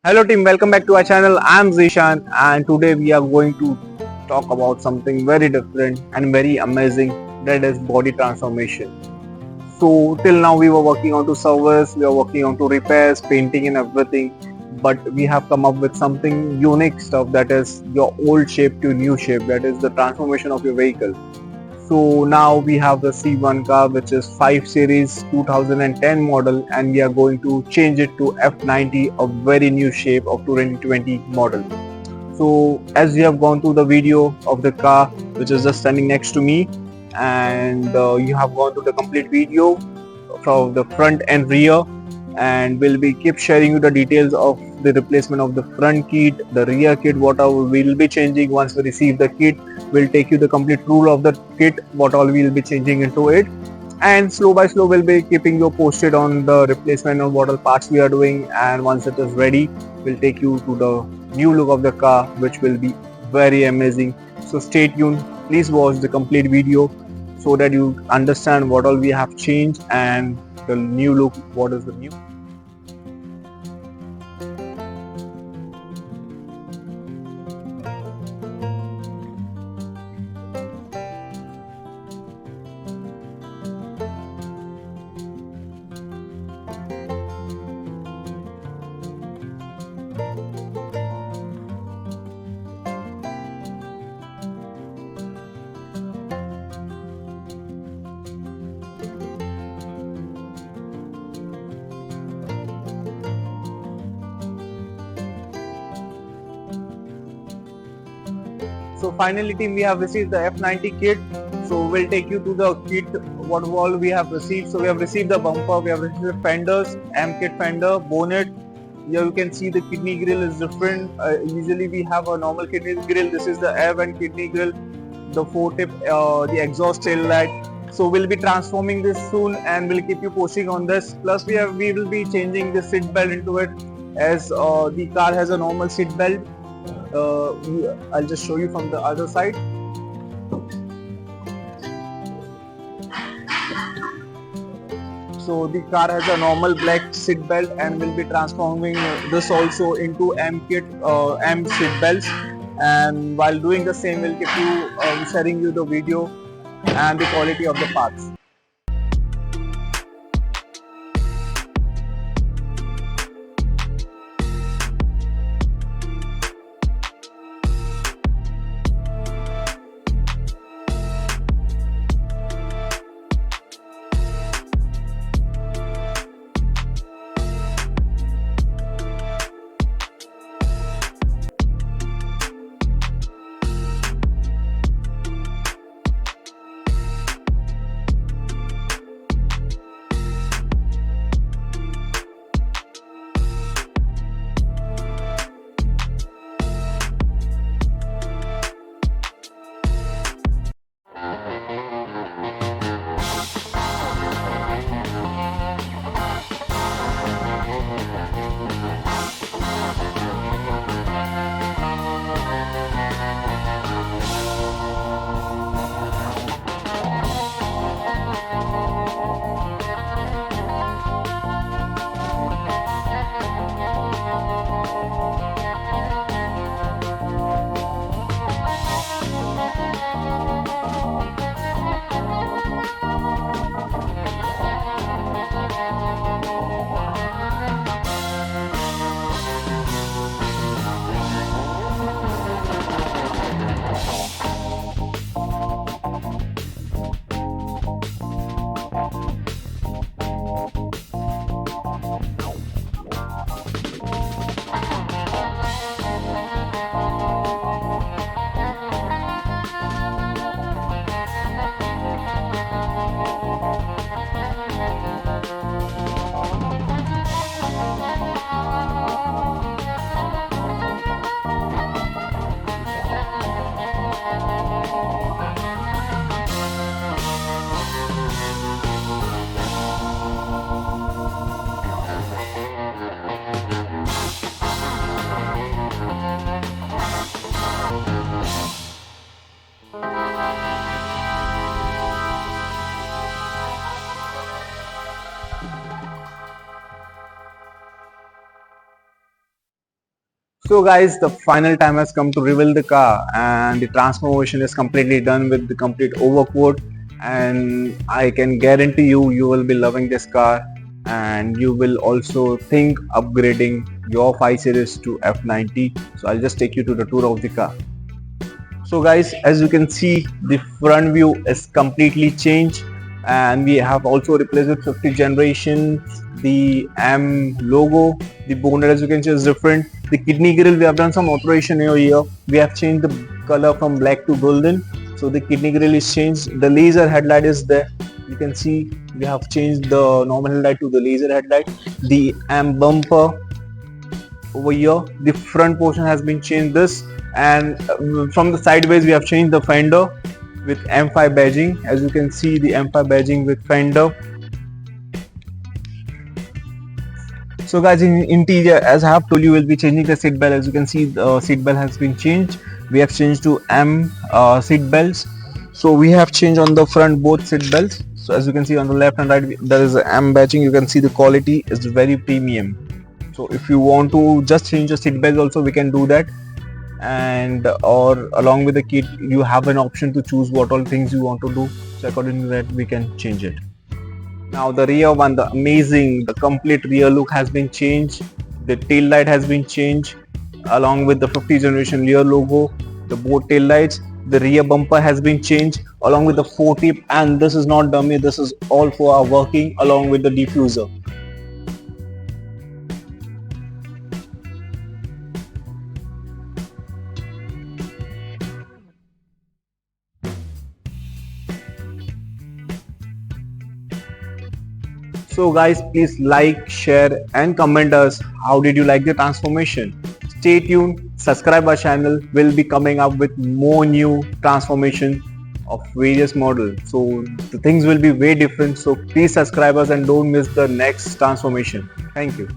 Hello team, welcome back to our channel. I'm Zishan and today we are going to talk about something very different and very amazing, that is body transformation. So till now we were working on to service, we are working on to repairs, painting and everything, but we have come up with something unique stuff, that is your old shape to new shape, that is the transformation of your vehicle. So now we have the C1 car, which is 5 series 2010 model, and we are going to change it to F90, a very new shape of 2020 model. So as you have gone through the video of the car, which is just standing next to me, and you have gone through the complete video from the front and rear, and we'll be keep sharing you the details of the replacement of the front kit, the rear kit, what all we'll be changing once we receive the kit. We'll take you the complete rule of the kit, what all we'll be changing into it, and slow by slow we'll be keeping you posted on the replacement of what all parts we are doing, and once it is ready we'll take you to the new look of the car, which will be very amazing. So stay tuned, please watch the complete video so that you understand what all we have changed and the new look, what is the new. So finally team, we have received the F90 kit. So we'll take you to the kit, what all we have received. So we have received the bumper, we have received the fenders, M kit fender, bonnet. Here you can see the kidney grill is different. Usually we have a normal kidney grill. This is the air vent kidney grill, the 4-tip, the exhaust tail light. So we'll be transforming this soon and we'll keep you posting on this. Plus we will be changing the seat belt into it, as the car has a normal seat belt. I'll just show you from the other side. So the car has a normal black seat belt, and we'll be transforming this also into M seat belts. And while doing the same, we'll keep you sharing you the video and the quality of the parts. So guys, the final time has come to reveal the car, and the transformation is completely done with the complete overcoat, and I can guarantee you will be loving this car, and you will also think upgrading your 5 Series to F90. So I'll just take you to the tour of the car. So guys, as you can see, the front view is completely changed, and we have also replaced with 50th generation. The M logo, the bonnet as you can see is different. The kidney grille, we have done some alteration here. We have changed the color from black to golden, so the kidney grille is changed. The laser headlight is there. You can see we have changed the normal headlight to the laser headlight. The M bumper over here, the front portion has been changed this, and from the sideways we have changed the fender with M5 badging. As you can see, the M5 badging with fender. So guys, in interior, as I have told you, we'll be changing the seat belt. As you can see, the seat belt has been changed. We have changed to M seat belts. So we have changed on the front both seat belts. So as you can see on the left and right, there is a M badging. You can see the quality is very premium. So if you want to just change the seat belt also, we can do that. And or along with the kit, you have an option to choose what all things you want to do. So according to that, we can change it. Now the rear one, the complete rear look has been changed. The tail light has been changed along with the 50th generation rear logo, the both tail lights. The rear bumper has been changed along with the 4-tip, and this is not dummy, this is all for our working along with the diffuser. So guys, please like, share and comment us how did you like the transformation. Stay tuned, subscribe our channel, we'll be coming up with more new transformation of various models. So the things will be way different, so please subscribe us and don't miss the next transformation. Thank you.